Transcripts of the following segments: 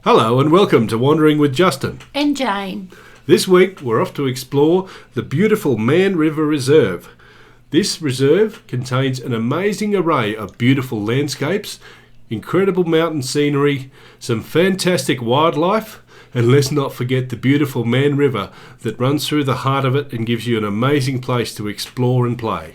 Hello and welcome to Wandering with Justin and Jayne. This week we're off to explore the beautiful Mann River Reserve. This reserve contains an amazing array of beautiful landscapes, incredible mountain scenery, some fantastic wildlife, and let's not forget the beautiful Mann River that runs through the heart of it and gives you an amazing place to explore and play.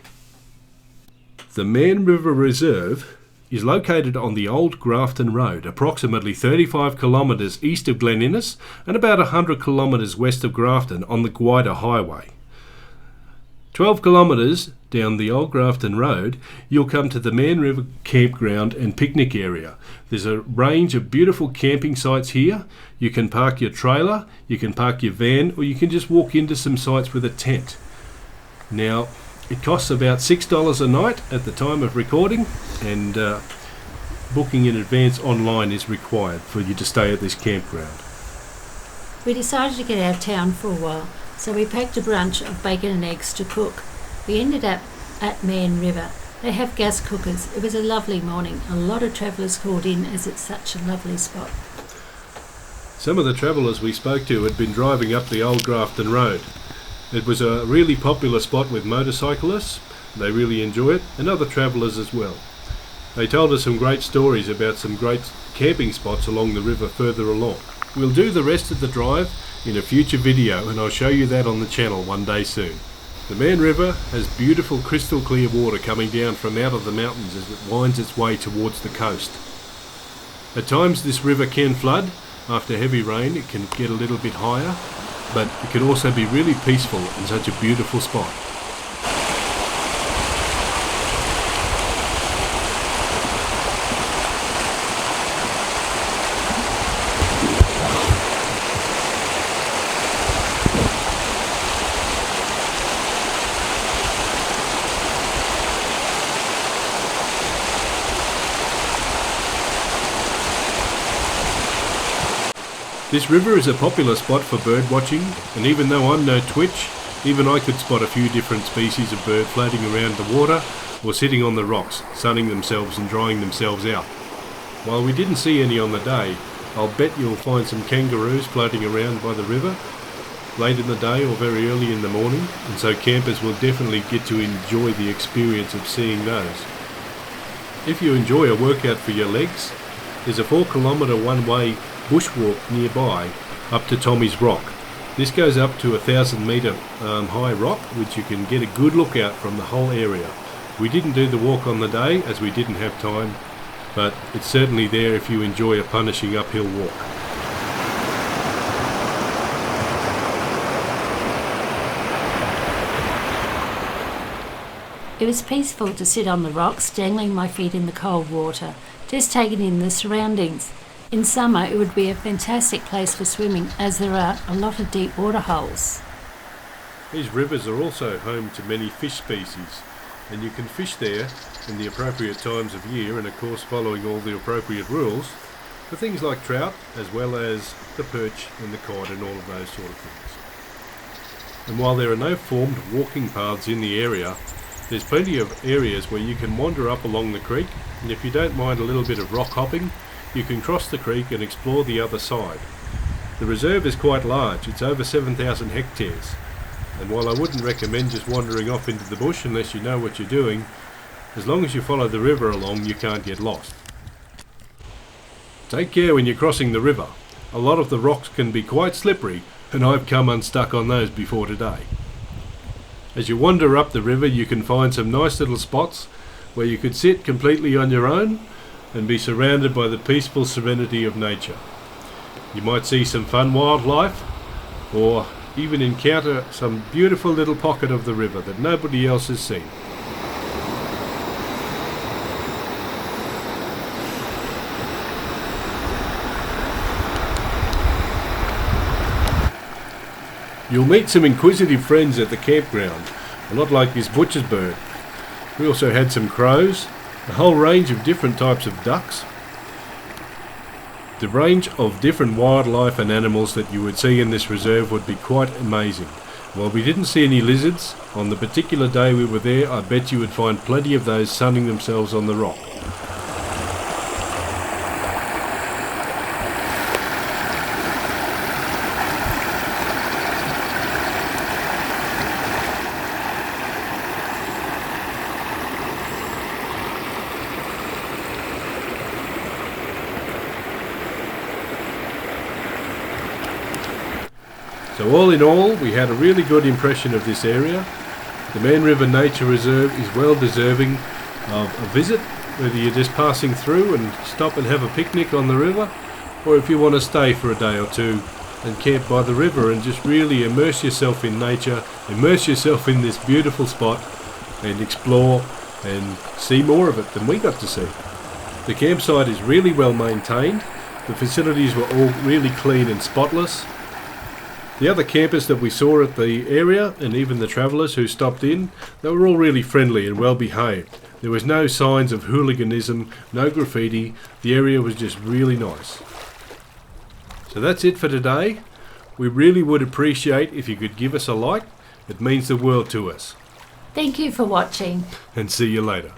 The Mann River Reserve is located on the Old Grafton Road, approximately 35 kilometres east of Glen Innes and about 100 kilometres west of Grafton on the Gwydir Highway. 12 kilometres down the Old Grafton Road, you'll come to the Mann River campground and picnic area. There's a range of beautiful camping sites here. You can park your trailer, you can park your van, or you can just walk into some sites with a tent. Now, it costs about $6 a night at the time of recording, and booking in advance online is required for you to stay at this campground. We decided to get out of town for a while, so we packed a brunch of bacon and eggs to cook. We ended up at Mann River. They have gas cookers. It was a lovely morning. A lot of travellers called in as it's such a lovely spot. Some of the travellers we spoke to had been driving up the Old Grafton Road. It was a really popular spot with motorcyclists. They really enjoy it, and other travellers as well. They told us some great stories about some great camping spots along the river further along. We'll do the rest of the drive in a future video, and I'll show you that on the channel one day soon. The Mann River has beautiful crystal clear water coming down from out of the mountains as it winds its way towards the coast. At times this river can flood. After heavy rain it can get a little bit higher, but it can also be really peaceful in such a beautiful spot. This river is a popular spot for bird watching, and even though I'm no twitch, even I could spot a few different species of bird floating around the water or sitting on the rocks, sunning themselves and drying themselves out. While we didn't see any on the day, I'll bet you'll find some kangaroos floating around by the river late in the day or very early in the morning, and so campers will definitely get to enjoy the experience of seeing those. If you enjoy a workout for your legs, there's a 4-kilometre one-way bushwalk nearby up to Tommy's Rock. This goes up to 1,000-metre high rock, which you can get a good look out from the whole area. We didn't do the walk on the day as we didn't have time, but it's certainly there if you enjoy a punishing uphill walk. It was peaceful to sit on the rocks, dangling my feet in the cold water, just taking in the surroundings. In summer it would be a fantastic place for swimming, as there are a lot of deep water holes. These rivers are also home to many fish species, and you can fish there in the appropriate times of year, and of course following all the appropriate rules, for things like trout as well as the perch and the cod and all of those sort of things. And while there are no formed walking paths in the area, there's plenty of areas where you can wander up along the creek, and if you don't mind a little bit of rock hopping, you can cross the creek and explore the other side. The reserve is quite large. It's over 7,000 hectares, and while I wouldn't recommend just wandering off into the bush unless you know what you're doing, as long as you follow the river along you can't get lost. Take care when you're crossing the river. A lot of the rocks can be quite slippery, and I've come unstuck on those before today. As you wander up the river you can find some nice little spots where you could sit completely on your own and be surrounded by the peaceful serenity of nature. You might see some fun wildlife, or even encounter some beautiful little pocket of the river that nobody else has seen. You'll meet some inquisitive friends at the campground, a lot like this butcher's bird. We also had some crows, a whole range of different types of ducks. The range of different wildlife and animals that you would see in this reserve would be quite amazing. While we didn't see any lizards, on the particular day we were there, I bet you would find plenty of those sunning themselves on the rock. So all in all, we had a really good impression of this area. The Mann River Nature Reserve is well deserving of a visit, whether you're just passing through and stop and have a picnic on the river, or if you want to stay for a day or two and camp by the river and just really immerse yourself in nature, immerse yourself in this beautiful spot and explore and see more of it than we got to see. The campsite is really well maintained. The facilities were all really clean and spotless. The other campers that we saw at the area, and even the travellers who stopped in, they were all really friendly and well behaved. There was no signs of hooliganism, no graffiti. The area was just really nice. So that's it for today. We really would appreciate if you could give us a like. It means the world to us. Thank you for watching. And see you later.